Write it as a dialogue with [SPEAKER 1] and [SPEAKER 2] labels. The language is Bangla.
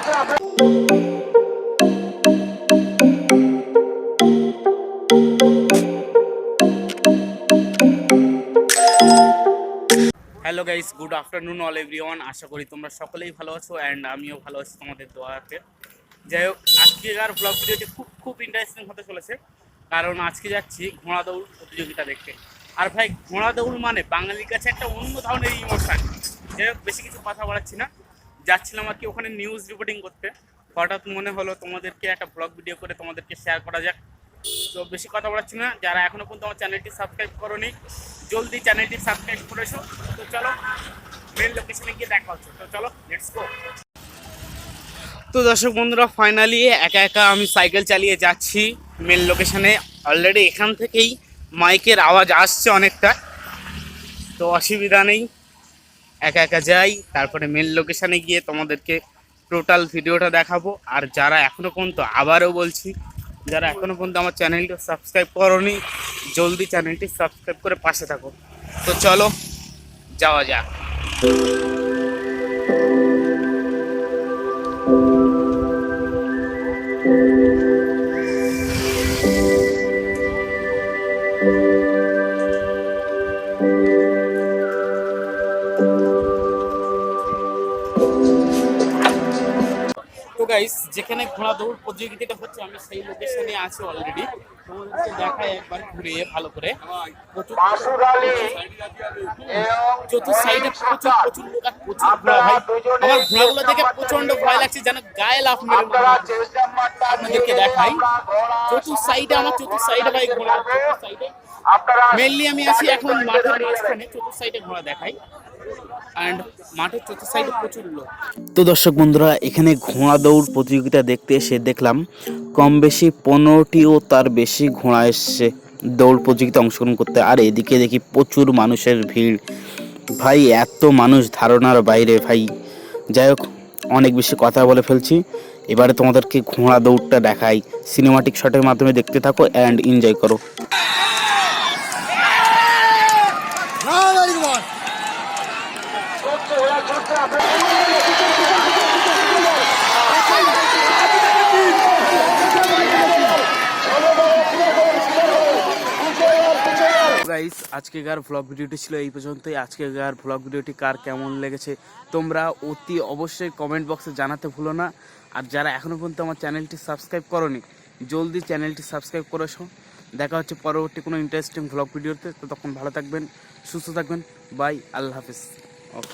[SPEAKER 1] Hello guys, good afternoon all everyone. আশা করি তোমরা সকলেই ভালো আছো অ্যান্ড আমিও ভালো আছি তোমাদের দোয়াতে। যাই হোক, আজকের ব্লগ ভিডিওটি খুব ইন্টারেস্টিং হতে চলেছে, কারণ আজকে যাচ্ছি ঘোড়া দৌড় প্রতিযোগিতা দেখতে। আর ভাই, ঘোড়া দৌড় মানে বাঙালির কাছে একটা অন্য ধরনের ইমোশন। যাই হোক, বেশি কিছু কথা বলাচ্ছি না, যাচ্ছিলাম আর কি ওখানে নিউজ রিপোর্টিং করতে। হঠাৎ মনে হলো তোমাদেরকে একটা ব্লগ ভিডিও করে তোমাদেরকে শেয়ার করা যাক। তো বেশি কথা বলাচ্ছি না, যারা এখনো পর্যন্ত আমার চ্যানেলটি সাবস্ক্রাইব করোনি জলদি চ্যানেলটি সাবস্ক্রাইব করেছো। তো চলো মেন লোকেশনে গিয়ে দেখা হচ্ছে। তো চলো, লেটস গো। তো দর্শক বন্ধুরা, ফাইনালি একা একা আমি সাইকেল চালিয়ে যাচ্ছি মেন লোকেশনে। অলরেডি এখান থেকেই মাইকের আওয়াজ আসছে অনেকটা, তো অসুবিধা নেই, একা একা যাই। তারপরে মেন লোকেশনে গিয়ে তোমাদেরকে টোটাল ভিডিওটা দেখাবো। আর যারা এখনো পর্যন্ত, আবারও বলছি, যারা এখনো পর্যন্ত আমার চ্যানেলটি সাবস্ক্রাইব করোনি জলদি চ্যানেলটি সাবস্ক্রাইব করে পাশে থাকো। তো চলো যাওয়া যাক। তো গাইস, যেখানে ঘোড়া দৌড় প্রতিযোগিতাটা হচ্ছে আমি সেই লোকেশনে আছি অলরেডি। তোমাদেরকে দেখাই একবার ঘুরিয়ে ভালো করে। চতুর্থ সাইডে প্রচুর লোক আর প্রচুর ঘোড়া। ভাই, আমার ঘোড়াগুলো দেখে প্রচন্ড ভয় লাগছে, যেন গায়ে লাফ মেরে। আপনাদেরকে দেখাই চতুর্থ সাইডে ভাই ঘোড়া। চতুর্থ সাইডে মেনলি আমি আছি এখন মাঠের মাঝখানে। চতুর্থ সাইডে ঘোড়া দেখাই, অ্যান্ড মাঠের চতুর্থ সাইডে প্রচুর লোক।
[SPEAKER 2] তো দর্শক বন্ধুরা, এখানে ঘোড়া দৌড় প্রতিযোগিতা দেখতে এসে দেখলাম কম বেশি 15টি ও তার বেশি ঘোড়া এসছে দৌড় প্রতিযোগিতা অংশগ্রহণ করতে। আর এদিকে দেখি প্রচুর মানুষের ভিড়। ভাই, এত মানুষ ধারণার বাইরে ভাই। যাই হোক, অনেক বেশি কথা বলে ফেলছি। এবারে তোমাদেরকে ঘোড়া দৌড়টা দেখাই, সিনেমাটিক শটের মাধ্যমে দেখতে থাকো অ্যান্ড এনজয় করো।
[SPEAKER 1] গাইস, আজকেকার ব্লগ ভিডিওটি ছিল এই পর্যন্তই। আজকেকার ব্লগ ভিডিওটি কার কেমন লেগেছে তোমরা অতি অবশ্যই কমেন্ট বক্সে জানাতে ভুলো না। আর যারা এখনও পর্যন্ত আমার চ্যানেলটি সাবস্ক্রাইব করোনি জলদি চ্যানেলটি সাবস্ক্রাইব করেছো। দেখা হচ্ছে পরবর্তী কোনো ইন্টারেস্টিং ব্লগ ভিডিওতে। তো তখন ভালো থাকবেন, সুস্থ থাকবেন। বাই, আল্লাহ হাফিজ। ওকে।